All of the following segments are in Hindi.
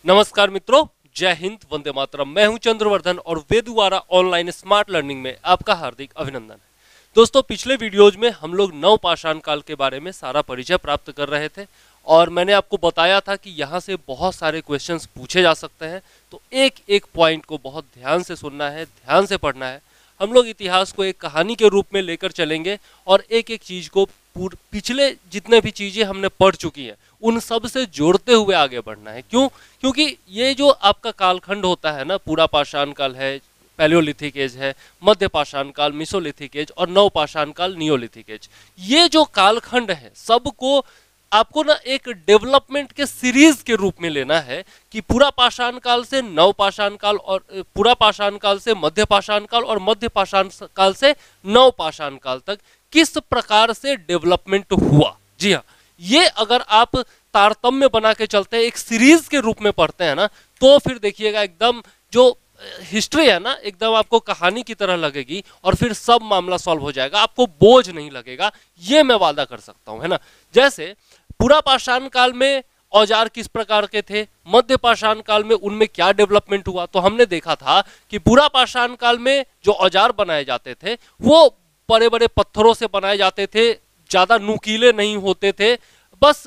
नमस्कार मित्रों, जय हिंद, वंदे मातरम। मैं हूं चंद्रवर्धन और वेदुआरा ऑनलाइन स्मार्ट लर्निंग में आपका हार्दिक अभिनंदन है। दोस्तों, पिछले वीडियोज में हम लोग नवपाषाण काल के बारे में सारा परिचय प्राप्त कर रहे थे और मैंने आपको बताया था कि यहाँ से बहुत सारे क्वेश्चंस पूछे जा सकते हैं। तो एक एक पॉइंट को बहुत ध्यान से सुनना है, ध्यान से पढ़ना है। हम लोग इतिहास को एक कहानी के रूप में लेकर चलेंगे और एक एक चीज को पिछले जितने भी चीजें हमने पढ़ चुकी हैं उन सब से जोड़ते हुए आगे बढ़ना है। क्यों? क्योंकि ये जो आपका कालखंड होता है ना, पूरा पाषाण काल है, पैलियोलिथिक एज है, मध्य पाषाण काल, मिसोलिथिक एज और नवपाषाण काल, नियोलिथिक एज, ये जो कालखंड है सबको आपको ना एक डेवलपमेंट के सीरीज के रूप में लेना है कि पूरा पाषाण काल से नवपाषाण काल और पूरा पाषाण काल से मध्य पाषाण काल और मध्य पाषाण काल से नवपाषाण काल तक किस प्रकार से डेवलपमेंट हुआ। जी हाँ, ये अगर आप तारतम्य बना के चलते हैं, एक सीरीज के रूप में पढ़ते हैं ना, तो फिर देखिएगा एकदम जो हिस्ट्री है ना, एकदम आपको कहानी की तरह लगेगी और फिर सब मामला सॉल्व हो जाएगा, आपको बोझ नहीं लगेगा, ये मैं वादा कर सकता हूं, है ना। जैसे पूरा पाषाण काल में औजार किस प्रकार के थे, मध्य पाषाण काल में उनमें क्या डेवलपमेंट हुआ, तो हमने देखा था कि पूरा पाषाण काल में जो औजार बनाए जाते थे वो बड़े बड़े पत्थरों से बनाए जाते थे, ज्यादा नुकीले नहीं होते थे, बस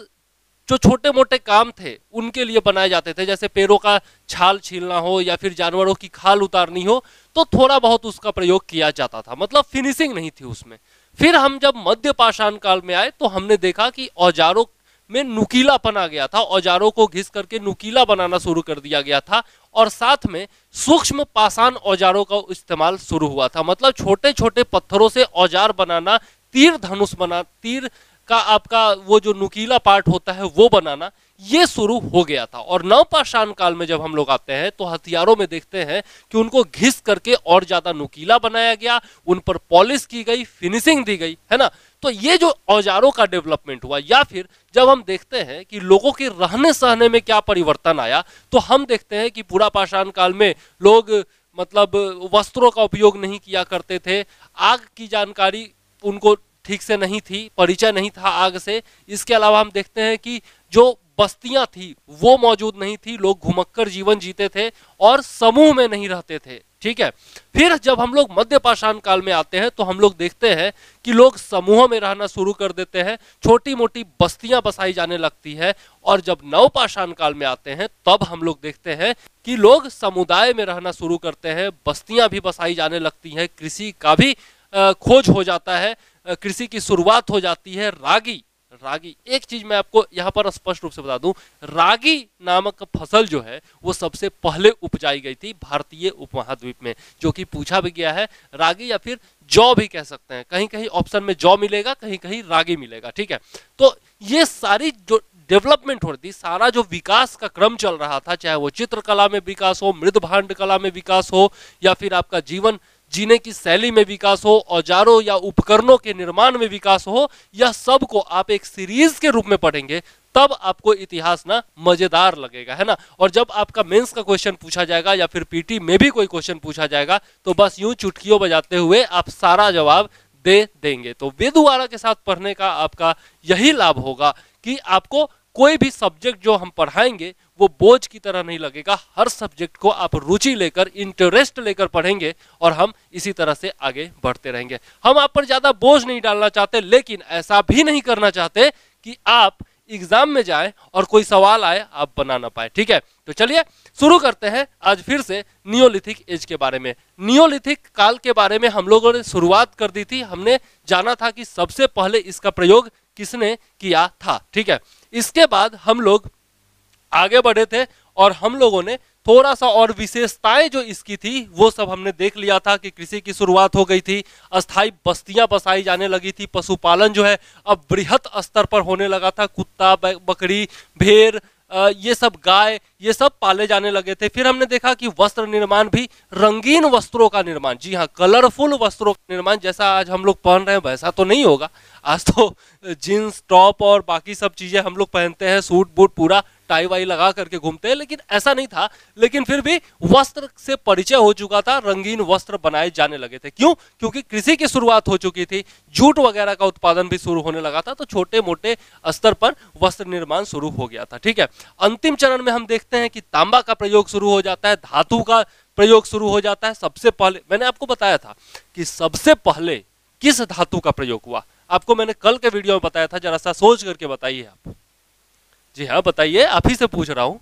जो छोटे मोटे काम थे उनके लिए बनाए जाते थे। जैसे पेड़ों का छाल छीलना हो या फिर जानवरों की खाल उतारनी हो तो थोड़ा बहुत उसका प्रयोग किया जाता था, मतलब फिनिशिंग नहीं थी उसमें। फिर हम जब मध्य पाषाण काल में आए तो हमने देखा कि औजारों में नुकीलापन आ गया था, औजारों को घिस करके नुकीला बनाना शुरू कर दिया गया था और साथ में सूक्ष्म पाषाण औजारों का इस्तेमाल शुरू हुआ था, मतलब छोटे छोटे पत्थरों से औजार बनाना, तीर धनुष बना, तीर का आपका वो जो नुकीला पार्ट होता है वो बनाना, ये शुरू हो गया था। और नवपाषाण काल में जब हम लोग आते हैं तो हथियारों में देखते हैं कि उनको घिस करके और ज्यादा नुकीला बनाया गया, उन पर पॉलिश की गई, फिनिशिंग दी गई, है ना। तो ये जो औजारों का डेवलपमेंट हुआ, या फिर जब हम देखते हैं कि लोगों के रहने सहने में क्या परिवर्तन आया, तो हम देखते हैं कि पूरा पाषाण काल में लोग मतलब वस्त्रों का उपयोग नहीं किया करते थे, आग की जानकारी उनको ठीक से नहीं थी, परिचय नहीं था आग से। इसके अलावा हम देखते हैं कि जो बस्तियां थी वो मौजूद नहीं थी, लोग घुमक्कर जीवन जीते थे और समूह में नहीं रहते थे, ठीक है। फिर जब हम लोग मध्य पाषाण काल में आते हैं तो हम लोग देखते हैं कि लोग समूहों में रहना शुरू कर देते हैं, छोटी मोटी बस्तियां बसाई जाने लगती है। और जब नवपाषाण काल में आते हैं तब हम लोग देखते हैं कि लोग समुदाय में रहना शुरू करते हैं, बस्तियां भी बसाई जाने लगती हैं, कृषि का भी खोज हो जाता है, कृषि की शुरुआत हो जाती है। रागी, एक चीज मैं आपको यहाँ पर स्पष्ट रूप से बता दूं, रागी नामक फसल जो है वो सबसे पहले उपजाई गई थी भारतीय उपमहाद्वीप में, जो कि पूछा भी गया है। रागी या फिर जौ भी कह सकते हैं, कहीं कहीं ऑप्शन में जौ मिलेगा, कहीं कहीं रागी मिलेगा, ठीक है। तो ये सारी जो डेवलपमेंट हो रही थी, सारा जो विकास का क्रम चल रहा था, चाहे वो चित्रकला में विकास हो, मृदभांड कला में विकास हो, या फिर आपका जीवन जीने की शैली में विकास हो, औजारों या उपकरणों के निर्माण में विकास हो, यह सब को आप एक सीरीज के रूप में पढ़ेंगे तब आपको इतिहास ना मजेदार लगेगा, है ना। और जब आपका मेंस का क्वेश्चन पूछा जाएगा या फिर पीटी में भी कोई क्वेश्चन पूछा जाएगा तो बस यूं चुटकियों बजाते हुए आप सारा जवाब दे देंगे। तो वेदुआरा के साथ पढ़ने का आपका यही लाभ होगा कि आपको कोई भी सब्जेक्ट जो हम पढ़ाएंगे वो बोझ की तरह नहीं लगेगा। हर सब्जेक्ट को आप रुचि लेकर, इंटरेस्ट लेकर पढ़ेंगे और हम इसी तरह से आगे बढ़ते रहेंगे। हम आप पर ज्यादा बोझ नहीं डालना चाहते, लेकिन ऐसा भी नहीं करना चाहते कि आप एग्जाम में जाएं और कोई सवाल आए आप बना ना पाए, ठीक है। तो चलिए शुरू करते हैं आज फिर से नियोलिथिक एज के बारे में। नियोलिथिक काल के बारे में हम लोगों ने शुरुआत कर दी थी, हमने जाना था कि सबसे पहले इसका प्रयोग किसने किया था, ठीक है। इसके बाद हम लोग आगे बढ़े थे और हम लोगों ने थोड़ा सा और विशेषताएं जो इसकी थी वो सब हमने देख लिया था कि कृषि की शुरुआत हो गई थी, अस्थाई बस्तियां बसाई जाने लगी थी, पशुपालन जो है अब बृहत स्तर पर होने लगा था, कुत्ता, बकरी, भेड़, ये सब गाय, ये सब पाले जाने लगे थे। फिर हमने देखा कि वस्त्र निर्माण भी, रंगीन वस्त्रों का निर्माण, जी हाँ, कलरफुल वस्त्रों का निर्माण, जैसा आज हम लोग पहन रहे हैं वैसा तो नहीं होगा। आज तो जीन्स टॉप और बाकी सब चीजें हम लोग पहनते हैं, सूट बूट पूरा टाई वाई लगा करके घूमते हैं, लेकिन ऐसा नहीं था। लेकिन फिर भी वस्त्र से परिचय हो चुका था, रंगीन वस्त्र बनाए जाने लगे थे। क्यों? क्योंकि कृषि की शुरुआत हो चुकी थी, जूट वगैरह का उत्पादन भी शुरू होने लगा था, तो छोटे मोटे स्तर पर वस्त्र निर्माण शुरू हो गया था, ठीक है। अंतिम चरण में हम देखते देखते हैं कि तांबा का प्रयोग शुरू हो जाता है, धातु का प्रयोग शुरू हो जाता है। सबसे पहले मैंने आपको बताया था कि सबसे पहले किस धातु का प्रयोग हुआ, आपको मैंने कल के वीडियो में बताया था, जरा सा सोच करके बताइए आप। जी हाँ बताइए, आप ही से पूछ रहा हूं।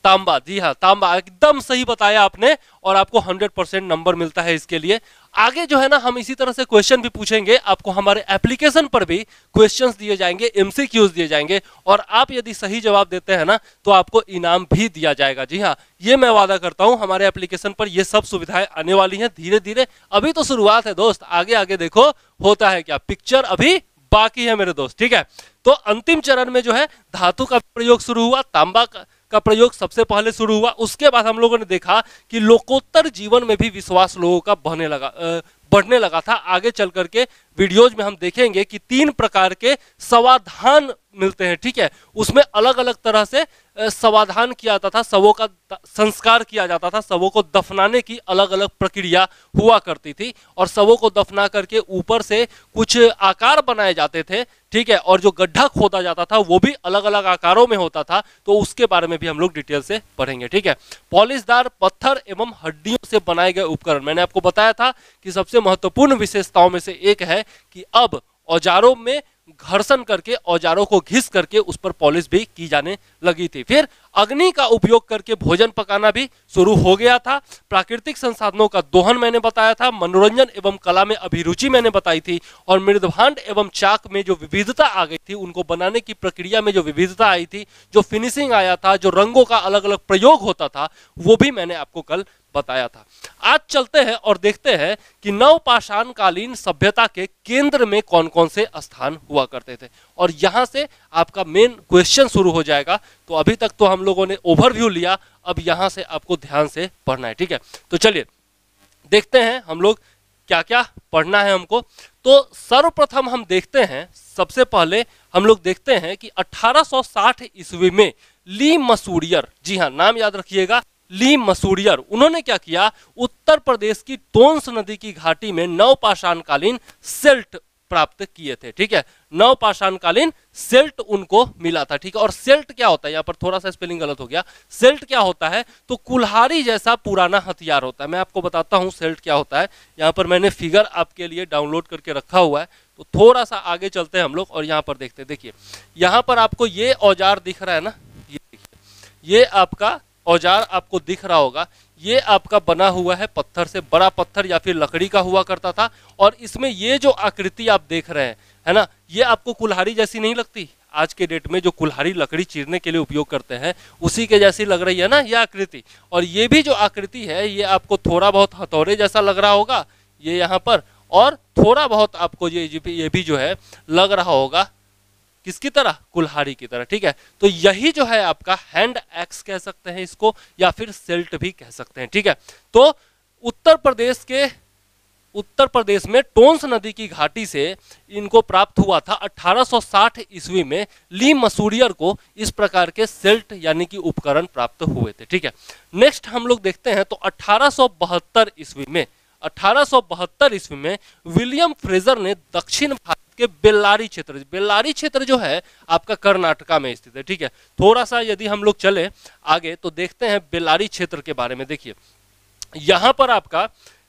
तांबा, जी हाँ तांबा, एकदम सही बताया आपने और आपको 100% नंबर मिलता है इसके लिए। आगे जो है ना हम इसी तरह से क्वेश्चन भी पूछेंगे, आपको हमारे एप्लीकेशन पर भी क्वेश्चंस दिए जाएंगे, एमसीक्यूज दिए जाएंगे और आप यदि सही जवाब देते हैं ना तो आपको इनाम भी दिया जाएगा। जी हाँ, ये मैं वादा करता हूं, हमारे एप्लीकेशन पर ये सब सुविधाएं आने वाली हैं धीरे धीरे। अभी तो शुरुआत है दोस्त, आगे आगे देखो होता है क्या, पिक्चर अभी बाकी है मेरे दोस्त। ठीक है, तो अंतिम चरण में जो है धातु का प्रयोग शुरू हुआ, तांबा का प्रयोग सबसे पहले शुरू हुआ। उसके बाद हम लोगों ने देखा कि लोकोत्तर जीवन में भी विश्वास लोगों का बढ़ने लगा था। आगे चल करके वीडियोज में हम देखेंगे कि 3 प्रकार के समाधान मिलते हैं। ठीक है, उसमें अलग अलग तरह से समाधान किया जाता था, शवों का संस्कार किया जाता था, शवों को दफनाने की अलग अलग प्रक्रिया हुआ करती थी और शवों को दफना करके ऊपर से कुछ आकार बनाए जाते थे। ठीक है, और जो गड्ढा खोदा जाता था वो भी अलग अलग आकारों में होता था, तो उसके बारे में भी हम लोग डिटेल से पढ़ेंगे। ठीक है, पॉलिशदार पत्थर एवं हड्डियों से बनाए गए उपकरण, मैंने आपको बताया था कि सबसे महत्वपूर्ण विशेषताओं में से एक है कि अब औजारों में घर्षण करके, औजारों को घिस करके उस पर पॉलिश भी की जाने लगी थी। फिर अग्नि का उपयोग करके भोजन पकाना भी शुरू हो गया था। प्राकृतिक संसाधनों का दोहन मैंने बताया था। मनोरंजन एवं कला में अभिरुचि मैंने बताई थी और मृदभांड एवं चाक में जो विविधता आ गई थी, उनको बनाने की प्रक्रिया में जो विविधता आई थी, जो फिनिशिंग आया था, जो रंगों का अलग अलग प्रयोग होता था, वो भी मैंने आपको कल बताया था। आज चलते हैं और देखते हैं कि नवपाषाण कालीन सभ्यता के केंद्र में कौन कौन से स्थान हुआ करते थे और यहां से आपका मेन क्वेश्चन शुरू हो जाएगा। तो अभी तक तो हम लोगों ने ओवरव्यू लिया, अब यहां से आपको ध्यान से पढ़ना है। ठीक है, तो चलिए देखते हैं हम लोग क्या क्या पढ़ना है हमको। तो सर्वप्रथम हम देखते हैं, सबसे पहले हम लोग देखते हैं कि 1860 ईस्वी में ली मसूरियर, जी हाँ नाम याद रखिएगा, ली मसूरियर, उन्होंने क्या किया, उत्तर प्रदेश की टोंस नदी की घाटी में नवपाषाणकालीन सेल्ट प्राप्त किए थे। ठीक है, नवपाषाणकालीन सेल्ट उनको मिला था। ठीक है, और सेल्ट क्या होता है, यहाँ पर थोड़ा सा स्पेलिंग गलत हो गया, सेल्ट क्या होता है, तो कुल्हाड़ी जैसा पुराना हथियार होता है। मैं आपको बताता हूँ सेल्ट क्या होता है, यहाँ पर मैंने फिगर आपके लिए डाउनलोड करके रखा हुआ है, तो थोड़ा सा आगे चलते हैं हम लोग और यहाँ पर देखते हैं। देखिए यहाँ पर आपको ये औजार दिख रहा है ना, ये देखिए, ये आपका औजार आपको दिख रहा होगा, ये आपका बना हुआ है पत्थर से, बड़ा पत्थर या फिर लकड़ी का हुआ करता था। और इसमें ये जो आकृति आप देख रहे हैं, है ना, ये आपको कुल्हाड़ी जैसी नहीं लगती? आज के डेट में जो कुल्हाड़ी लकड़ी चीरने के लिए उपयोग करते हैं उसी के जैसी लग रही है ना ये आकृति। और ये भी जो आकृति है ये आपको थोड़ा बहुत हथौड़े जैसा लग रहा होगा, ये यहाँ पर, और थोड़ा बहुत आपको ये भी जो है लग रहा होगा किसकी तरह, कुल्हाड़ी की तरह। ठीक है, तो यही जो है आपका हैंड एक्स कह सकते हैं इसको, या फिर सेल्ट भी कह सकते हैं। ठीक है, तो उत्तर प्रदेश में टोंस नदी की घाटी से इनको प्राप्त हुआ था 1860 ईस्वी में। ली मसूरियर को इस प्रकार के सेल्ट यानी कि उपकरण प्राप्त हुए थे। ठीक है, नेक्स्ट हम लोग देखते हैं तो 1872 ईस्वी में विलियम फ्रेजर ने दक्षिण भारत के बेल्लारी क्षेत्र जो है आपका कर्नाटका में स्थित है। ठीक है, थोड़ा सा यदि हम लोग चले आगे तो देखते हैं बेल्लारी क्षेत्र के बारे में। देखिए यहां पर आपका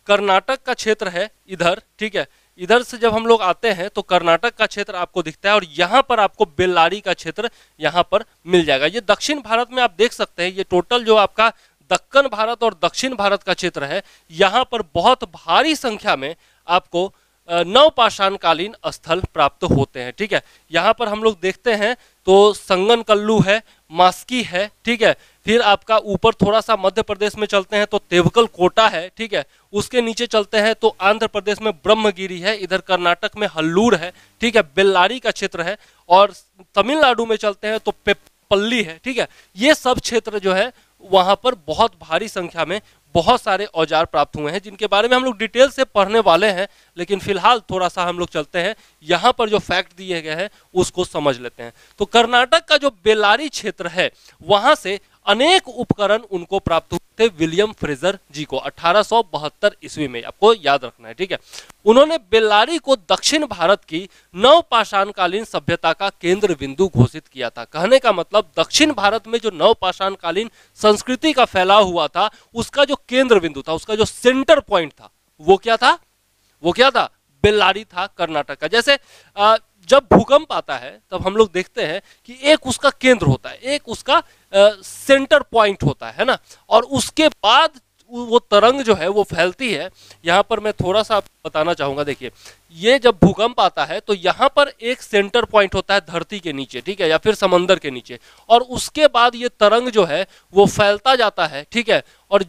कर्नाटक का क्षेत्र है इधर। ठीक है, इधर से जब हम लोग आते हैं तो कर्नाटक का क्षेत्र आपको दिखता है और यहाँ पर आपको बेल्लारी का क्षेत्र यहाँ पर मिल जाएगा। ये दक्षिण भारत में आप देख सकते हैं, ये टोटल जो आपका दक्कन भारत और दक्षिण भारत का क्षेत्र है, यहाँ पर बहुत भारी संख्या में आपको नवपाषाणकालीन स्थल प्राप्त होते हैं। ठीक है, यहाँ पर हम लोग देखते हैं तो संगनकल्लू है, मास्की है। ठीक है, फिर आपका ऊपर थोड़ा सा मध्य प्रदेश में चलते हैं तो तेवकल कोटा है। ठीक है, उसके नीचे चलते हैं तो आंध्र प्रदेश में ब्रह्मगिरी है, इधर कर्नाटक में हल्लूर है। ठीक है, बेल्लारी का क्षेत्र है, और तमिलनाडु में चलते हैं तो पेप्पल्ली है। ठीक है, ये सब क्षेत्र जो है वहां पर बहुत भारी संख्या में बहुत सारे औजार प्राप्त हुए हैं जिनके बारे में हम लोग डिटेल से पढ़ने वाले हैं, लेकिन फिलहाल थोड़ा सा हम लोग चलते हैं यहाँ पर जो फैक्ट दिए गए हैं उसको समझ लेते हैं। तो कर्नाटक का जो बेल्लारी क्षेत्र है वहां से अनेक उपकरण उनको प्राप्त हुए थे विलियम फ्रेजर जी को 1872 ईस्वी में, आपको याद रखना है, ठीक है। उन्होंने बेल्लारी को दक्षिण भारत की नवपाषाणकालीन सभ्यता का केंद्र बिंदु घोषित किया था। कहने का मतलब दक्षिण भारत में जो नवपाषाणकालीन संस्कृति का फैलाव हुआ था उसका जो केंद्र बिंदु था, उसका जो सेंटर पॉइंट था, वो क्या था? वो क्या था? बेल्लारी था, कर्नाटक का। जैसे जब भूकंप आता है तब हम लोग देखते हैं कि एक उसका केंद्र होता है, एक उसका सेंटर पॉइंट होता है ना, और उसके बाद वो तरंग जो है वो फैलती है। यहाँ पर मैं थोड़ा सा बताना चाहूंगा, देखिए ये जब भूकंप आता है तो यहाँ पर एक सेंटर पॉइंट होता है धरती के नीचे, ठीक है, या फिर समंदर के नीचे, और उसके बाद ये तरंग जो है वो फैलता जाता है, ठीक है। और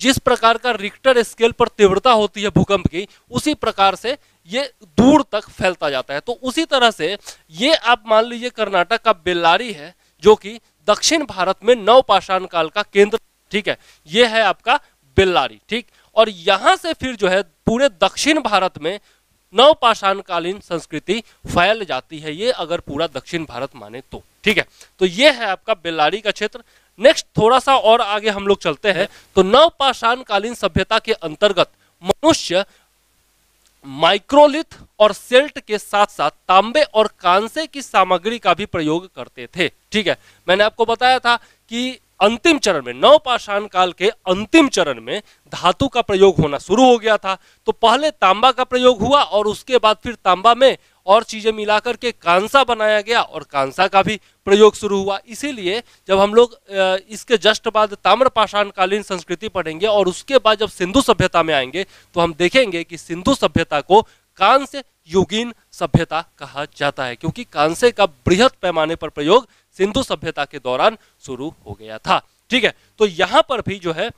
जिस प्रकार का रिक्टर स्केल पर तीव्रता होती है भूकंप की, उसी प्रकार से ये दूर तक फैलता जाता है। तो उसी तरह से ये आप मान लीजिए कर्नाटक का बेल्लारी है जो कि दक्षिण भारत में नवपाषाण काल का केंद्र, ठीक है, ये है आपका बेल्लारी, ठीक। और यहां से फिर जो है पूरे दक्षिण भारत में नवपाषाणकालीन संस्कृति फैल जाती है, ये अगर पूरा दक्षिण भारत माने तो, ठीक है। तो ये है आपका बेल्लारी का क्षेत्र। नेक्स्ट थोड़ा सा और आगे हम लोग चलते हैं तो नवपाषाणकालीन सभ्यता के अंतर्गत मनुष्य माइक्रोलिथ और सेल्ट के साथ साथ तांबे और कांसे की सामग्री का भी प्रयोग करते थे, ठीक है। मैंने आपको बताया था कि अंतिम चरण में, नवपाषाण काल के अंतिम चरण में धातु का प्रयोग होना शुरू हो गया था। तो पहले तांबा का प्रयोग हुआ और उसके बाद फिर तांबा में और चीजें मिलाकर के कांसा बनाया गया और कांसा का भी प्रयोग शुरू हुआ। इसीलिए जब हम लोग इसके जस्ट बाद ताम्रपाषाण कालीन संस्कृति पढ़ेंगे और उसके बाद जब सिंधु सभ्यता में आएंगे तो हम देखेंगे कि सिंधु सभ्यता को कांस्य युगीन सभ्यता कहा जाता है, क्योंकि कांसे का बृहत पैमाने पर प्रयोग सिंधु सभ्यता के दौरान शुरू हो गया था, ठीक है। तो यहाँ पर भी जो है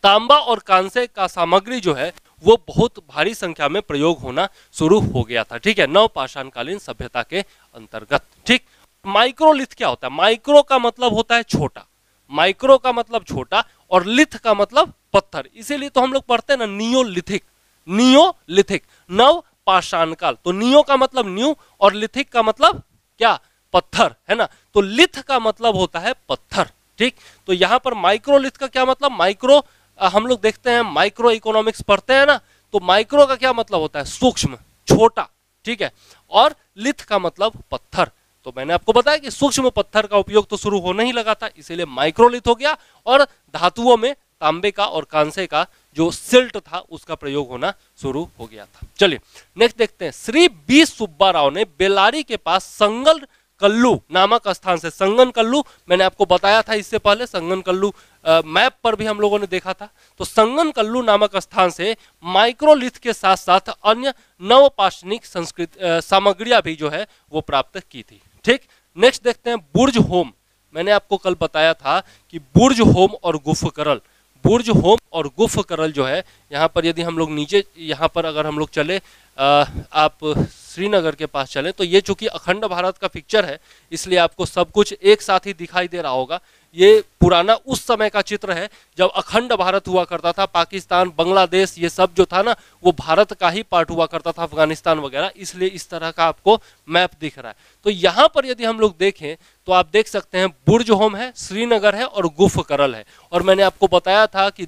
तांबा और कांसे का सामग्री जो है वो बहुत भारी संख्या में प्रयोग होना शुरू हो गया था, ठीक है, नवपाषाणकालीन सभ्यता के अंतर्गत, ठीक। माइक्रोलिथ क्या होता है? माइक्रो का मतलब होता है छोटा, माइक्रो का मतलब छोटा और लिथ का मतलब पत्थर, इसीलिए तो हम लोग पढ़ते हैं ना नियोलिथिक, नियोलिथिक नवपाषाण काल। तो नियो का मतलब न्यू और लिथिक का मतलब क्या? पत्थर, है ना। तो लिथ का मतलब होता है पत्थर, ठीक। तो यहां पर माइक्रोलिथ का क्या मतलब? माइक्रो हम लोग देखते हैं माइक्रो इकोनॉमिक्स पढ़ते हैं ना, तो माइक्रो का क्या मतलब होता है? सूक्ष्म, छोटा, ठीक है। और लिथ का मतलब पत्थर। तो मैंने आपको बताया कि सूक्ष्म पत्थर का उपयोग तो शुरू होने ही लगा था, इसीलिए माइक्रोलिथ हो गया। और धातुओं में तांबे का और कांसे का जो सिल्ट था उसका प्रयोग होना शुरू हो गया था। चलिए नेक्स्ट देखते हैं। श्री बी सुब्बा राव ने बेल्लारी के पास संगन कल्लू नामक स्थान से, संगन कल्लू मैंने आपको बताया था इससे पहले, संगन कल्लू मैप पर भी हम लोगों ने देखा था। तो संगन कल्लू नामक स्थान से माइक्रोलिथ के साथ साथ अन्य नवपाषाणिक संस्कृति सामग्रियां भी जो है वो प्राप्त की थी, ठीक। नेक्स्ट देखते हैं बुर्ज होम। मैंने आपको कल बताया था कि बुर्ज होम और गुफकरल, बुर्ज होम और गुफकरल जो है, यहाँ पर यदि हम लोग नीचे, यहाँ पर अगर हम लोग चले आप श्रीनगर के पास चले तो ये चूंकि अखंड भारत का पिक्चर है इसलिए आपको सब कुछ एक साथ ही दिखाई दे रहा होगा। ये पुराना उस समय का चित्र है जब अखंड भारत हुआ करता था, पाकिस्तान, बांग्लादेश ये सब जो था ना वो भारत का ही पार्ट हुआ करता था, अफगानिस्तान वगैरह, इसलिए इस तरह का आपको मैप दिख रहा है। तो यहाँ पर यदि हम लोग देखें तो आप देख सकते हैं बुर्ज होम है, श्रीनगर है और गुफकरल है। और मैंने आपको बताया था कि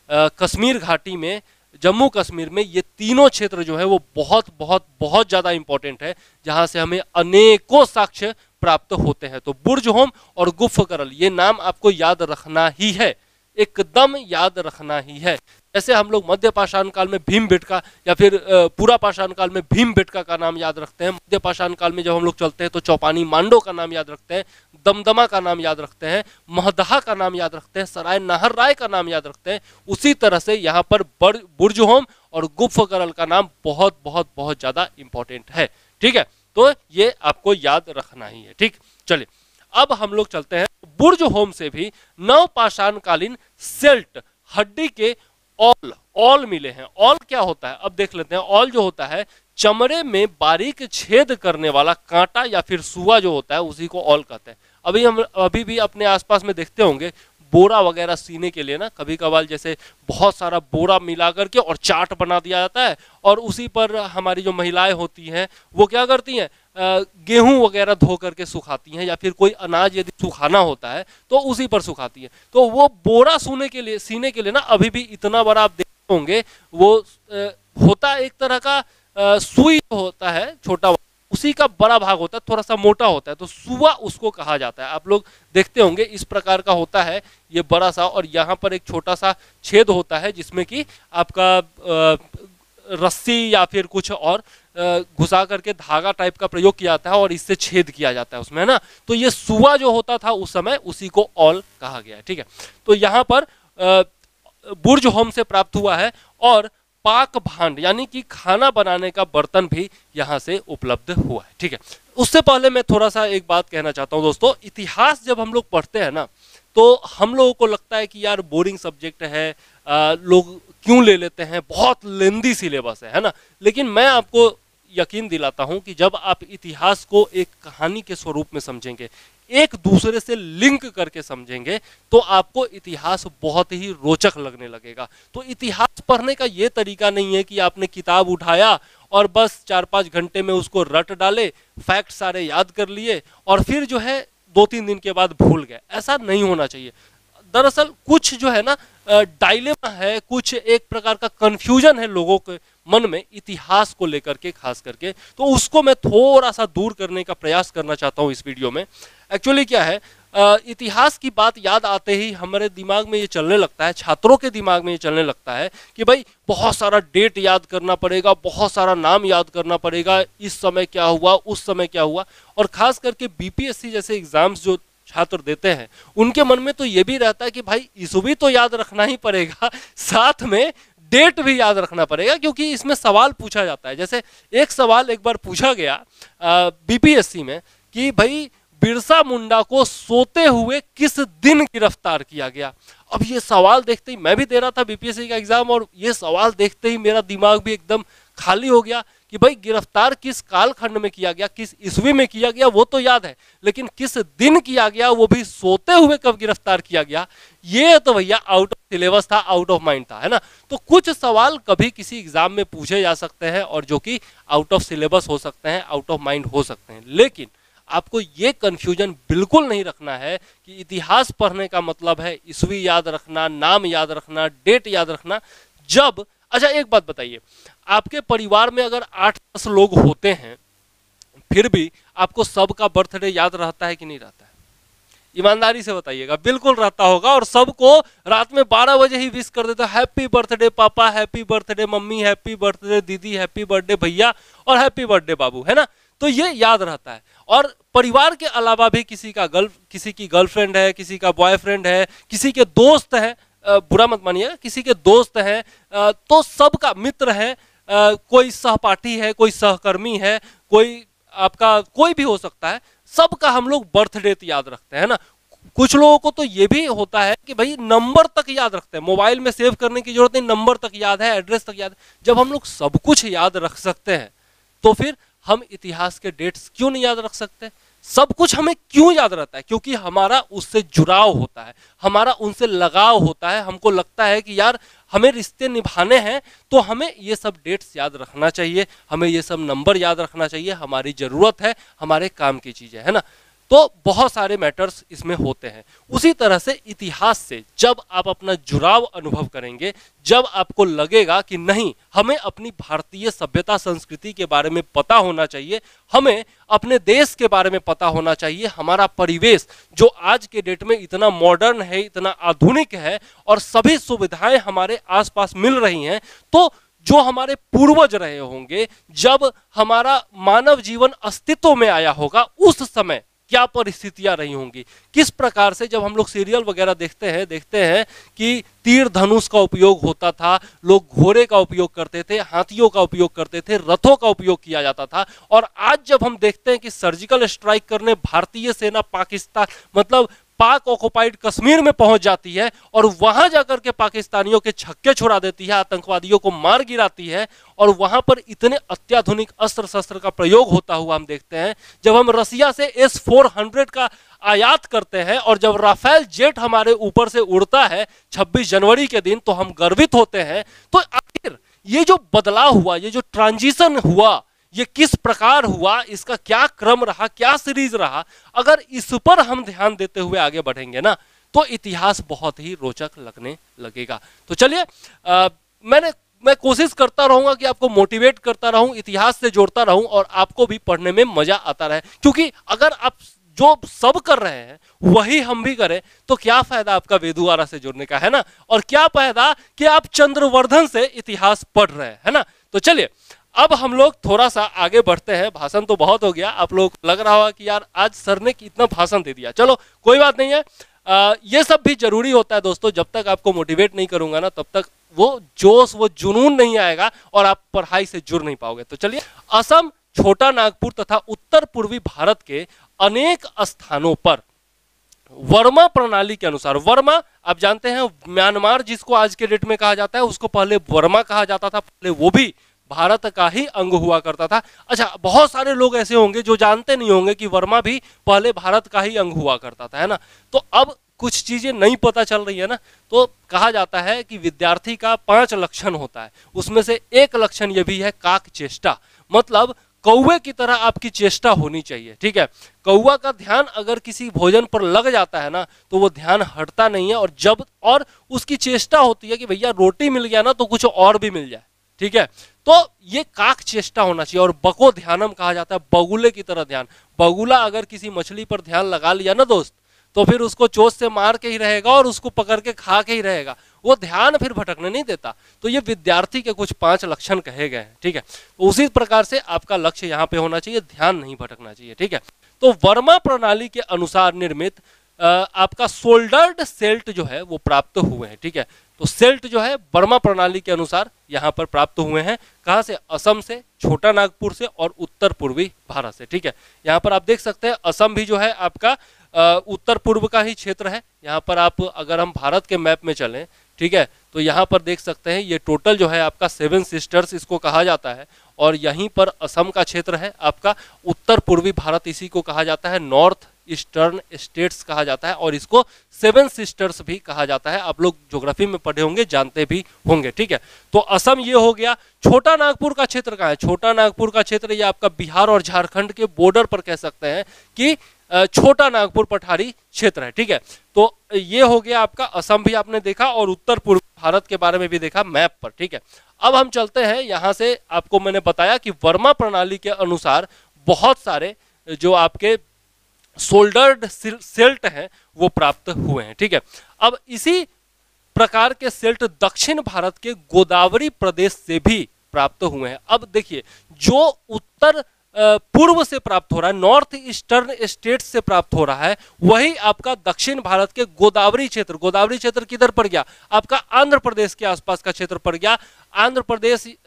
कश्मीर घाटी में, जम्मू कश्मीर में ये तीनों क्षेत्र जो है वो बहुत बहुत बहुत ज़्यादा इंपॉर्टेंट है, जहाँ से हमें अनेकों साक्ष्य प्राप्त होते हैं। तो बुर्ज होम और गुफकरल ये नाम आपको याद रखना ही है, एकदम याद रखना ही है। जैसे हम लोग मध्य पाषाण काल में भीमबेटका या फिर पूरा पाषाण काल में भीमबेटका का नाम याद रखते हैं, मध्य पाषाण काल में जब हम लोग चलते हैं तो चौपानी मांडो का नाम याद रखते हैं, दमदमा का नाम याद रखते हैं, महदहा का नाम याद रखते हैं, सराय नाहर राय का नाम याद रखते हैं। उसी तरह से यहाँ पर बुर्ज होम और गुफकरल का नाम बहुत बहुत बहुत ज़्यादा इंपॉर्टेंट है, ठीक है। तो ये आपको याद रखना ही है, ठीक। चलिए अब हम लोग चलते हैं, बुर्ज होम से भी नवपाषाण कालीन सेल्ट हड्डी के ऑल मिले हैं। ऑल क्या होता है अब देख लेते हैं। ऑल जो होता है चमड़े में बारीक छेद करने वाला कांटा या फिर सुआ जो होता है उसी को ऑल कहते हैं। अभी भी अपने आसपास में देखते होंगे बोरा वगैरह सीने के लिए ना, कभी कभार जैसे बहुत सारा बोरा मिला करके और चाट बना दिया जाता है और उसी पर हमारी जो महिलाएं होती हैं वो क्या करती हैं, गेहूं वगैरह धो करके सुखाती हैं, या फिर कोई अनाज यदि सुखाना होता है तो उसी पर सुखाती हैं। तो वो बोरा सीने के लिए ना अभी भी इतना बड़ा आप देखते होंगे, वो होता है एक तरह का सुई होता है छोटा, उसी का बड़ा भाग होता है, थोड़ा सा मोटा होता है, तो सुआ उसको कहा जाता है। आप लोग देखते होंगे इस प्रकार का होता है ये बड़ा सा, और यहाँ पर एक छोटा सा छेद होता है जिसमें कि आपका रस्सी या फिर कुछ और घुसा करके धागा टाइप का प्रयोग किया जाता है और इससे छेद किया जाता है उसमें, है ना। तो ये सुआ जो होता था उस समय, उसी को औल कहा गया है, ठीक है। तो यहाँ पर बुर्ज होम से प्राप्त हुआ है, और पाक भांड यानी कि खाना बनाने का बर्तन भी यहाँ से उपलब्ध हुआ है, ठीक है। उससे पहले मैं थोड़ा सा एक बात कहना चाहता हूँ दोस्तों, इतिहास जब हम लोग पढ़ते हैं ना तो हम लोगों को लगता है कि यार बोरिंग सब्जेक्ट है, लोग क्यों ले लेते हैं, बहुत लेंदी सिलेबस है ना। लेकिन मैं आपको यकीन दिलाता हूं कि जब आप इतिहास को एक कहानी के स्वरूप में समझेंगे, एक दूसरे से लिंक करके समझेंगे, तो आपको इतिहास बहुत ही रोचक लगने लगेगा। तो इतिहास पढ़ने का ये तरीका नहीं है कि आपने किताब उठाया और बस 4-5 घंटे में उसको रट डाले, फैक्ट सारे याद कर लिए और फिर जो है 2-3 दिन के बाद भूल गए। ऐसा नहीं होना चाहिए। दरअसल कुछ जो है ना डायलेमा है, कुछ एक प्रकार का कंफ्यूजन है लोगों के मन में इतिहास को लेकर के खास करके, तो उसको मैं थोड़ा सा दूर करने का प्रयास करना चाहता हूं इस वीडियो में। एक्चुअली क्या है, इतिहास की बात याद आते ही हमारे दिमाग में ये चलने लगता है, छात्रों के दिमाग में ये चलने लगता है कि भाई बहुत सारा डेट याद करना पड़ेगा, बहुत सारा नाम याद करना पड़ेगा, इस समय क्या हुआ, उस समय क्या हुआ। और खास करके बीपीएससी जैसे एग्जाम्स जो छात्र देते हैं उनके मन में तो ये भी रहता है कि भाई ईस्वी तो याद रखना ही पड़ेगा, साथ में डेट भी याद रखना पड़ेगा, क्योंकि इसमें सवाल पूछा जाता है। जैसे एक सवाल एक बार पूछा गया बीपीएससी में कि भाई बिरसा मुंडा को सोते हुए किस दिन गिरफ्तार किया गया। अब ये सवाल देखते ही, मैं भी दे रहा था बीपीएससी का एग्जाम, और ये सवाल देखते ही मेरा दिमाग भी एकदम खाली हो गया कि भाई गिरफ्तार किस कालखंड में किया गया, किस ईस्वी में किया गया वो तो याद है, लेकिन किस दिन किया गया, वो भी सोते हुए कब गिरफ्तार किया गया, ये तो भैया आउट ऑफ सिलेबस था, आउट ऑफ माइंड था, है ना। तो कुछ सवाल कभी किसी एग्जाम में पूछे जा सकते हैं और जो कि आउट ऑफ सिलेबस हो सकते हैं, आउट ऑफ माइंड हो सकते हैं, लेकिन आपको ये कंफ्यूजन बिल्कुल नहीं रखना है कि इतिहास पढ़ने का मतलब है ईस्वी याद रखना, नाम याद रखना, डेट याद रखना। जब अच्छा एक बात बताइए, आपके परिवार में अगर 8-10 लोग होते हैं, फिर भी आपको सबका बर्थडे याद रहता है कि नहीं रहता है? ईमानदारी से बताइएगा। बिल्कुल रहता होगा, और सबको रात में 12 बजे ही विश कर देता, हैप्पी बर्थडे पापा, happy birthday mummy, happy birthday दीदी, हैप्पी बर्थडे भैया और हैप्पी बर्थडे बाबू, है ना। तो ये याद रहता है। और परिवार के अलावा भी किसी की गर्लफ्रेंड है, किसी का बॉयफ्रेंड है, किसी के दोस्त है, बुरा मत मानिएगा, किसी के दोस्त हैं, तो सबका मित्र है, कोई सहपाठी है, कोई सहकर्मी है, कोई आपका कोई भी हो सकता है, सबका हम लोग बर्थ डेट याद रखते हैं ना। कुछ लोगों को तो ये भी होता है कि भाई नंबर तक याद रखते हैं, मोबाइल में सेव करने की जरूरत नहीं, नंबर तक याद है, एड्रेस तक याद है। जब हम लोग सब कुछ याद रख सकते हैं तो फिर हम इतिहास के डेट्स क्यों नहीं याद रख सकते? सब कुछ हमें क्यों याद रहता है? क्योंकि हमारा उससे जुड़ाव होता है, हमारा उनसे लगाव होता है। हमको लगता है कि यार हमें रिश्ते निभाने हैं तो हमें ये सब डेट्स याद रखना चाहिए, हमें ये सब नंबर याद रखना चाहिए, हमारी ज़रूरत है, हमारे काम की चीज़ें, है ना। तो बहुत सारे मैटर्स इसमें होते हैं। उसी तरह से इतिहास से जब आप अपना जुड़ाव अनुभव करेंगे, जब आपको लगेगा कि नहीं हमें अपनी भारतीय सभ्यता संस्कृति के बारे में पता होना चाहिए, हमें अपने देश के बारे में पता होना चाहिए, हमारा परिवेश जो आज के डेट में इतना मॉडर्न है, इतना आधुनिक है और सभी सुविधाएं हमारे आसपास मिल रही हैं, तो जो हमारे पूर्वज रहे होंगे, जब हमारा मानव जीवन अस्तित्व में आया होगा, उस समय क्या परिस्थितियां रही होंगी, किस प्रकार से। जब हम लोग सीरियल वगैरह देखते हैं कि तीर धनुष का उपयोग होता था, लोग घोड़े का उपयोग करते थे, हाथियों का उपयोग करते थे, रथों का उपयोग किया जाता था। और आज जब हम देखते हैं कि सर्जिकल स्ट्राइक करने भारतीय सेना पाकिस्तान मतलब पाक ऑक्युपाइड कश्मीर में पहुंच जाती है और वहां जाकर के पाकिस्तानियों के छक्के छुड़ा देती है, आतंकवादियों को मार गिराती है, और वहां पर इतने अत्याधुनिक अस्त्र शस्त्र का प्रयोग होता हुआ हम देखते हैं। जब हम रसिया से S-400 का आयात करते हैं और जब राफेल जेट हमारे ऊपर से उड़ता है 26 जनवरी के दिन, तो हम गर्वित होते हैं। तो आखिर ये जो बदलाव हुआ, ये जो ट्रांजिशन हुआ, ये किस प्रकार हुआ, इसका क्या क्रम रहा, क्या सीरीज रहा, अगर इस पर हम ध्यान देते हुए आगे बढ़ेंगे ना तो इतिहास बहुत ही रोचक लगने लगेगा। तो चलिए मैं कोशिश करता रहूंगा कि आपको मोटिवेट करता रहूं, इतिहास से जोड़ता रहूं और आपको भी पढ़ने में मजा आता रहे, क्योंकि अगर आप जो सब कर रहे हैं वही हम भी करें तो क्या फायदा आपका वेदुवारा से जुड़ने का, है ना, और क्या फायदा कि आप चंद्रवर्धन से इतिहास पढ़ रहे हैं, है ना। तो चलिए अब हम लोग थोड़ा सा आगे बढ़ते हैं। भाषण तो बहुत हो गया, आप लोग लग रहा होगा कि यार आज सर ने कितना भाषण दे दिया। चलो कोई बात नहीं है, ये सब भी जरूरी होता है दोस्तों। जब तक आपको मोटिवेट नहीं करूंगा ना तब तक वो जोश, वो जुनून नहीं आएगा और आप पढ़ाई से जुड़ नहीं पाओगे। तो चलिए, असम, छोटा नागपुर तथा उत्तर पूर्वी भारत के अनेक स्थानों पर वर्मा प्रणाली के अनुसार, वर्मा आप जानते हैं म्यांमार जिसको आज के डेट में कहा जाता है उसको पहले वर्मा कहा जाता था, पहले वो भी भारत का ही अंग हुआ करता था। अच्छा, बहुत सारे लोग ऐसे होंगे जो जानते नहीं होंगे कि वर्मा भी पहले भारत का ही अंग हुआ करता था, है ना। तो अब कुछ चीजें नहीं पता चल रही है ना, तो कहा जाता है कि विद्यार्थी का 5 लक्षण होता है, उसमें से एक लक्षण यह भी है काक चेष्टा, मतलब कौवे की तरह आपकी चेष्टा होनी चाहिए, ठीक है। कौवा का ध्यान अगर किसी भोजन पर लग जाता है ना तो वो ध्यान हटता नहीं है, और उसकी चेष्टा होती है कि भैया रोटी मिल गया ना तो कुछ और भी मिल जाए, ठीक है। तो ये काक चेष्टा होना चाहिए। और बको ध्यानम कहा जाता है, बगुले की तरह ध्यान। बगुला अगर किसी मछली पर ध्यान लगा लिया ना दोस्त तो फिर उसको चोंच से मार के ही रहेगा और उसको पकड़ के खा के ही रहेगा, वो ध्यान फिर भटकने नहीं देता। तो ये विद्यार्थी के कुछ 5 लक्षण कहे गए हैं, ठीक है। तो उसी प्रकार से आपका लक्ष्य यहाँ पे होना चाहिए, ध्यान नहीं भटकना चाहिए, ठीक है। तो वर्मा प्रणाली के अनुसार निर्मित आपका सोल्डर्ड सेल्ट जो है वो प्राप्त हुए हैं, ठीक है। तो सेल्ट जो है वर्मा प्रणाली के अनुसार यहाँ पर प्राप्त हुए हैं, कहाँ से, असम से, छोटा नागपुर से और उत्तर पूर्वी भारत से, ठीक है। यहाँ पर आप देख सकते हैं असम भी जो है आपका उत्तर पूर्व का ही क्षेत्र है। यहाँ पर आप अगर हम भारत के मैप में चलें, ठीक है, तो यहाँ पर देख सकते हैं ये टोटल जो है आपका 7 सिस्टर्स इसको कहा जाता है, और यहीं पर असम का क्षेत्र है आपका। उत्तर पूर्वी भारत इसी को कहा जाता है नॉर्थ ईस्टर्न स्टेट्स कहा जाता है, और इसको 7 सिस्टर्स भी कहा जाता है। आप लोग ज्योग्राफी में पढ़े होंगे, जानते भी होंगे, ठीक है। तो असम ये हो गया। छोटा नागपुर का क्षेत्र कहाँ है, छोटा नागपुर का क्षेत्र ये आपका बिहार और झारखंड के बॉर्डर पर कह सकते हैं कि छोटा नागपुर पठारी क्षेत्र है, ठीक है। तो ये हो गया आपका असम भी आपने देखा, और उत्तर पूर्व भारत के बारे में भी देखा मैप पर, ठीक है। अब हम चलते हैं यहाँ से, आपको मैंने बताया कि वर्मा प्रणाली के अनुसार बहुत सारे जो आपके सोल्डर्ड सेल्ट हैं वो प्राप्त हुए हैं, ठीक है। अब इसी प्रकार के सेल्ट दक्षिण भारत के गोदावरी प्रदेश से भी प्राप्त हुए हैं। अब देखिए, जो उत्तर पूर्व से प्राप्त हो रहा है, नॉर्थ ईस्टर्न स्टेट्स से प्राप्त हो रहा है, वही आपका दक्षिण भारत के गोदावरी क्षेत्र, गोदावरी क्षेत्र किधर पड़ गया, आपका आंध्र प्रदेश के आसपास का क्षेत्र पड़ गया। आंध्र प्रदेश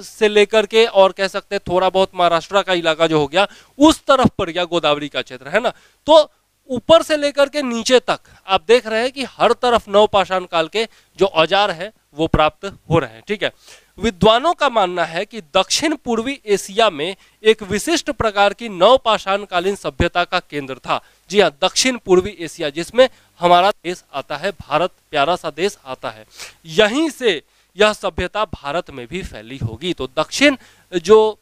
से लेकर के और कह सकते हैं थोड़ा बहुत महाराष्ट्र का इलाका जो हो गया उस तरफ पड़ गया गोदावरी का क्षेत्र, है ना। तो ऊपर से लेकर के नीचे तक आप देख रहे हैं कि हर तरफ नवपाषाण काल के जो औजार है वो प्राप्त हो रहे हैं, ठीक है। विद्वानों का मानना है कि दक्षिण पूर्वी एशिया में एक विशिष्ट प्रकार की नवपाषाण कालीन सभ्यता का केंद्र था। जी हाँ, दक्षिण पूर्वी एशिया जिसमें हमारा देश आता है, भारत प्यारा सा देश आता है, यहीं से यह सभ्यता भारत में भी फैली होगी। तो दक्षिण जो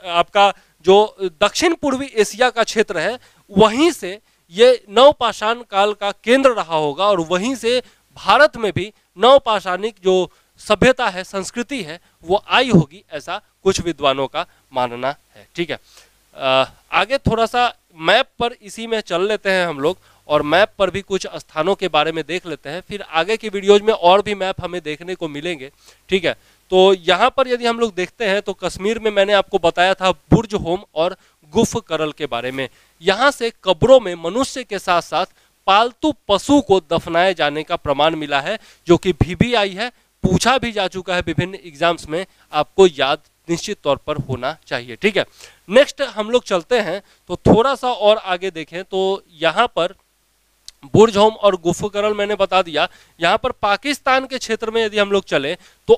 आपका जो दक्षिण पूर्वी एशिया का क्षेत्र है वहीं से ये नवपाषाण काल का केंद्र रहा होगा, और वहीं से भारत में भी नवपाषाणिक जो सभ्यता है, संस्कृति है, वो आई होगी, ऐसा कुछ विद्वानों का मानना है, ठीक है। आगे थोड़ा सा मैप पर इसी में चल लेते हैं हम लोग, और मैप पर भी कुछ स्थानों के बारे में देख लेते हैं, फिर आगे की वीडियोज में और भी मैप हमें देखने को मिलेंगे, ठीक है। तो यहाँ पर यदि हम लोग देखते हैं तो कश्मीर में मैंने आपको बताया था बुर्ज होम और गुफ करल के बारे में। यहाँ से कब्रों में मनुष्य के साथ साथ पालतू पशु को दफनाए जाने का प्रमाण मिला है, जो कि VBI है, पूछा भी जा चुका है विभिन्न एग्जाम्स में, आपको याद निश्चित तौर पर होना चाहिए, ठीक है। नेक्स्ट हम लोग चलते हैं, तो थोड़ा सा और आगे देखें तो यहाँ पर बुर्ज होम और गुफ करल मैंने बता दिया। यहाँ पर पाकिस्तान के क्षेत्र में यदि हम लोग चले तो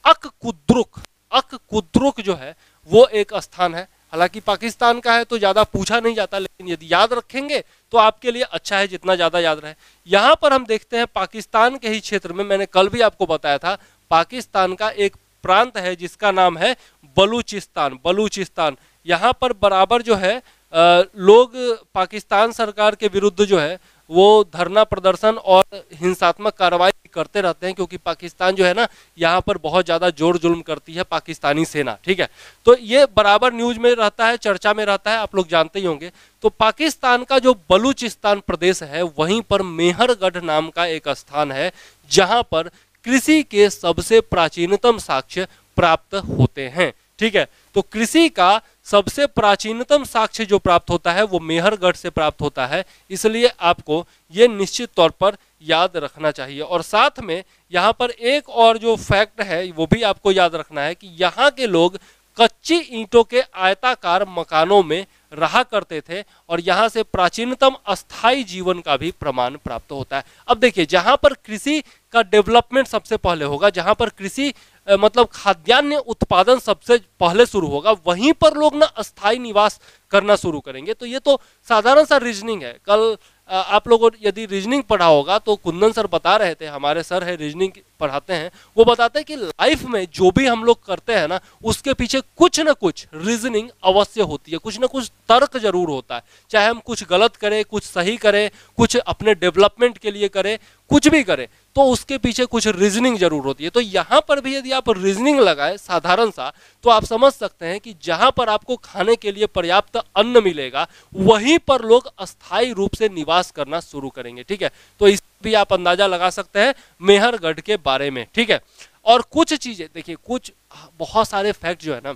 अक-कुद्रुक जो है वो एक स्थान है। हालांकि पाकिस्तान का है तो ज्यादा पूछा नहीं जाता, लेकिन यदि याद रखेंगे तो आपके लिए अच्छा है, जितना ज्यादा याद रहे। यहाँ पर हम देखते हैं पाकिस्तान के ही क्षेत्र में, मैंने कल भी आपको बताया था, पाकिस्तान का एक प्रांत है जिसका नाम है बलूचिस्तान। बलूचिस्तान यहाँ पर बराबर जो है लोग पाकिस्तान सरकार के विरुद्ध जो है वो धरना प्रदर्शन और हिंसात्मक कार्रवाई करते रहते हैं, क्योंकि पाकिस्तान जो है ना यहाँ पर बहुत ज़्यादा जोर जुल्म करती है पाकिस्तानी सेना। ठीक है, तो ये बराबर न्यूज में रहता है, चर्चा में रहता है, आप लोग जानते ही होंगे। तो पाकिस्तान का जो बलूचिस्तान प्रदेश है वहीं पर मेहरगढ़ नाम का एक स्थान है जहां पर कृषि के सबसे प्राचीनतम साक्ष्य प्राप्त होते हैं। ठीक है, तो कृषि का सबसे प्राचीनतम साक्ष्य जो प्राप्त होता है वो मेहरगढ़ से प्राप्त होता है, इसलिए आपको ये निश्चित तौर पर याद रखना चाहिए। और साथ में यहाँ पर एक और जो फैक्ट है वो भी आपको याद रखना है कि यहाँ के लोग कच्ची ईंटों के आयताकार मकानों में रहा करते थे और यहाँ से प्राचीनतम अस्थाई जीवन का भी प्रमाण प्राप्त होता है। अब देखिए, जहाँ पर कृषि का डेवलपमेंट सबसे पहले होगा, जहाँ पर कृषि मतलब खाद्यान्न उत्पादन सबसे पहले शुरू होगा, वहीं पर लोग ना अस्थाई निवास करना शुरू करेंगे। तो ये तो साधारण सा रीजनिंग है। कल आप लोगों ने यदि रीजनिंग पढ़ा होगा तो कुंदन सर बता रहे थे, हमारे सर है रीजनिंग पढ़ाते हैं, वो बताते हैं कि लाइफ में जो भी हम लोग करते हैं ना उसके पीछे कुछ ना कुछ रीजनिंग अवश्य होती है, कुछ ना कुछ तर्क जरूर होता है। चाहे हम कुछ गलत करें, कुछ सही करें, कुछ अपने डेवलपमेंट के लिए करें, कुछ भी करें, तो उसके पीछे कुछ रीजनिंग जरूर होती है। तो यहाँ पर भी यदि आप रीजनिंग लगाए साधारण सा, तो आप समझ सकते हैं कि जहाँ पर आपको खाने के लिए पर्याप्त अन्न मिलेगा वहीं पर लोग अस्थायी रूप से निवास करना शुरू करेंगे। ठीक है, तो इस भी आप अंदाजा लगा सकते हैं मेहरगढ़ के बारे में। ठीक है, और कुछ चीजें देखिए, कुछ बहुत सारे फैक्ट जो है ना,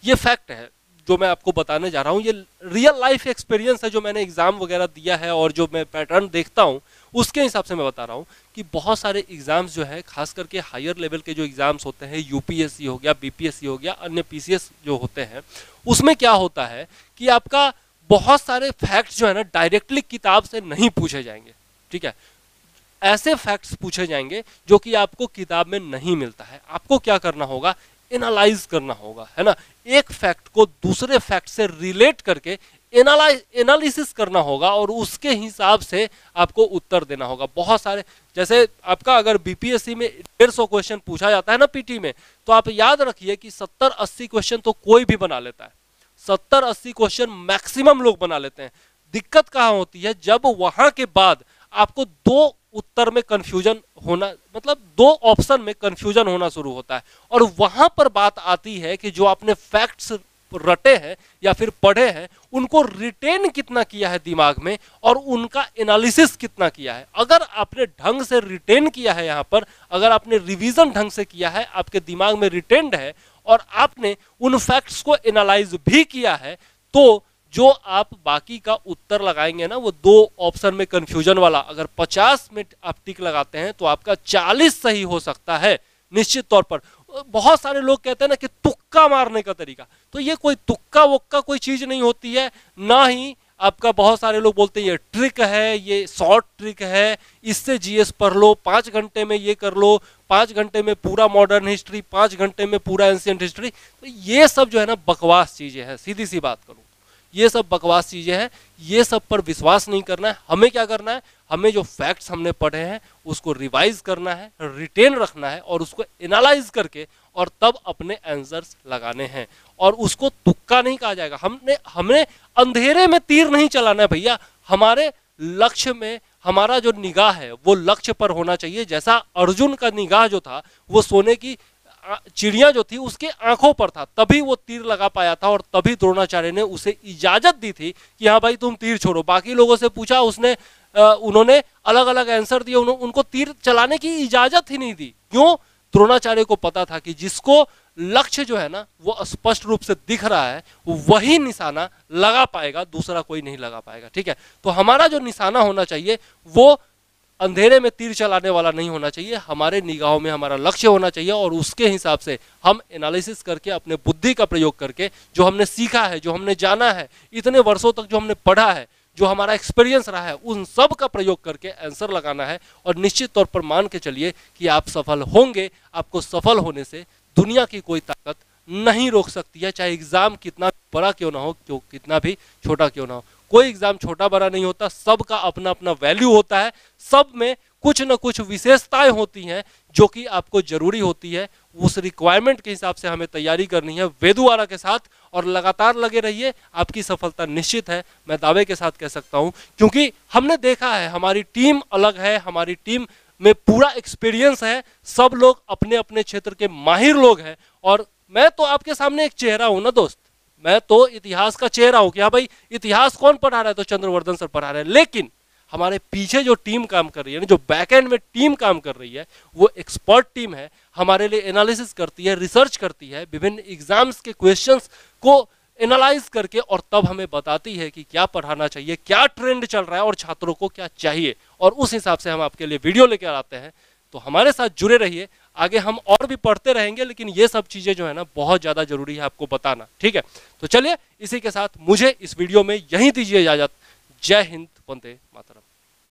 ये फैक्ट है जो मैं आपको बताने जा रहा हूँ, ये रियल लाइफ एक्सपीरियंस है जो मैंने एग्जाम वगैरह दिया है और जो मैं पैटर्न देखता हूँ उसके हिसाब से मैं बता रहा हूँ कि बहुत सारे एग्जाम्स जो है, खास करके हायर लेवल के जो एग्जाम्स होते हैं, यूपीएससी हो गया, बीपीएससी हो गया, अन्य पीसीएस जो होते हैं, उसमें क्या होता है कि आपका बहुत सारे फैक्ट्स जो है ना डायरेक्टली किताब से नहीं पूछे जाएंगे। ठीक है, ऐसे फैक्ट्स पूछे जाएंगे जो कि आपको किताब में नहीं मिलता है। आपको क्या करना होगा, एनालाइज करना होगा, है ना, एक फैक्ट को दूसरे फैक्ट से रिलेट करके एनालिसिस करना होगा और उसके हिसाब से आपको उत्तर देना होगा। बहुत सारे, जैसे आपका अगर बीपीएससी में 150 क्वेश्चन पूछा जाता है ना पीटी में, तो आप याद रखिए कि 70-80 क्वेश्चन तो कोई भी बना लेता है, 70-80 क्वेश्चन मैक्सिमम लोग बना लेते हैं। दिक्कत कहाँ होती है, जब वहां के बाद आपको दो उत्तर में कंफ्यूजन होना, मतलब दो ऑप्शन में कंफ्यूजन होना शुरू होता है, और वहां पर बात आती है कि जो आपने फैक्ट्स रटे हैं या फिर पढ़े हैं उनको रिटेन कितना किया है दिमाग में और उनका एनालिसिस कितना किया है। अगर आपने ढंग से रिटेन किया है, यहाँ पर अगर आपने रिवीजन ढंग से किया है, आपके दिमाग में रिटेन्ड है और आपने उन फैक्ट्स को एनालाइज भी किया है, तो जो आप बाकी का उत्तर लगाएंगे ना, वो दो ऑप्शन में कंफ्यूजन वाला, अगर 50 में आप टिक लगाते हैं तो आपका 40 सही हो सकता है निश्चित तौर पर। बहुत सारे लोग कहते हैं ना कि तुक्का मारने का तरीका, तो ये कोई तुक्का वक्का कोई चीज नहीं होती है, ना ही आपका बहुत सारे लोग बोलते हैं ये ट्रिक है, ये शॉर्ट ट्रिक है, इससे जीएस पढ़ लो, 5 घंटे में ये कर लो, 5 घंटे में पूरा मॉडर्न हिस्ट्री, 5 घंटे में पूरा एंशिएंट हिस्ट्री। तो ये सब जो है ना बकवास चीजें हैं, सीधी सी बात करूं, ये सब बकवास चीजें हैं, ये सब पर विश्वास नहीं करना है। हमें क्या करना है, हमें जो फैक्ट्स हमने पढ़े हैं उसको रिवाइज करना है, रिटेन रखना है और उसको एनालाइज करके और तब अपने आंसर्स लगाने हैं। और उसको तुक्का नहीं कहा जाएगा, हमने अंधेरे में तीर नहीं चलाना है भैया। हमारे लक्ष्य में हमारा जो निगाह है वो लक्ष्य पर होना चाहिए। जैसा अर्जुन का निगाह जो था वो सोने की चिड़िया जो थी उसके आंखों पर था, तभी वो तीर लगा पाया था और तभी द्रोणाचार्य ने उसे इजाजत दी थी कि हाँ भाई तुम तीर छोड़ो। बाकी लोगों से पूछा, उन्होंने अलग अलग आंसर दिए, उनको तीर चलाने की इजाजत ही नहीं दी। क्यों? द्रोणाचार्य को पता था कि जिसको लक्ष्य जो है ना वो स्पष्ट रूप से दिख रहा है वही निशाना लगा पाएगा, दूसरा कोई नहीं लगा पाएगा। ठीक है, तो हमारा जो निशाना होना चाहिए वो अंधेरे में तीर चलाने वाला नहीं होना चाहिए, हमारे निगाहों में हमारा लक्ष्य होना चाहिए और उसके हिसाब से हम एनालिसिस करके अपने बुद्धि का प्रयोग करके जो हमने सीखा है, जो हमने जाना है, इतने वर्षों तक जो हमने पढ़ा है, जो हमारा एक्सपीरियंस रहा है, उन सब का प्रयोग करके आंसर लगाना है। और निश्चित तौर पर मान के चलिए कि आप सफल होंगे। आपको सफल होने से दुनिया की कोई ताकत नहीं रोक सकती है, चाहे एग्जाम कितना बड़ा क्यों ना हो, कितना भी छोटा क्यों ना हो। कोई एग्जाम छोटा बड़ा नहीं होता, सबका अपना अपना वैल्यू होता है, सब में कुछ न कुछ विशेषताएं होती हैं जो कि आपको जरूरी होती है। उस रिक्वायरमेंट के हिसाब से हमें तैयारी करनी है वेदुआरा के साथ, और लगातार लगे रहिए, आपकी सफलता निश्चित है, मैं दावे के साथ कह सकता हूं, क्योंकि हमने देखा है हमारी टीम अलग है, हमारी टीम में पूरा एक्सपीरियंस है, सब लोग अपने अपने क्षेत्र के माहिर लोग हैं। और मैं तो आपके सामने एक चेहरा हूं ना दोस्त, मैं तो इतिहास का चेहरा हूं कि हाँ भाई इतिहास कौन पढ़ा रहा है, तो चंद्रवर्धन सर पढ़ा रहे हैं। लेकिन हमारे पीछे जो टीम काम कर रही है, जो बैकएंड में टीम काम कर रही है, वो एक्सपर्ट टीम है, हमारे लिए एनालिसिस करती है, रिसर्च करती है, विभिन्न एग्जाम्स के क्वेश्चंस को एनालाइज करके, और तब हमें बताती है कि क्या पढ़ाना चाहिए, क्या ट्रेंड चल रहा है और छात्रों को क्या चाहिए, और उस हिसाब से हम आपके लिए वीडियो लेकर आते हैं। तो हमारे साथ जुड़े रहिए, आगे हम और भी पढ़ते रहेंगे, लेकिन ये सब चीजें जो है ना बहुत ज्यादा जरूरी है आपको बताना, ठीक है। तो चलिए इसी के साथ मुझे इस वीडियो में यहीं दीजिए इजाजत। जय हिंद, वंदे मातरम।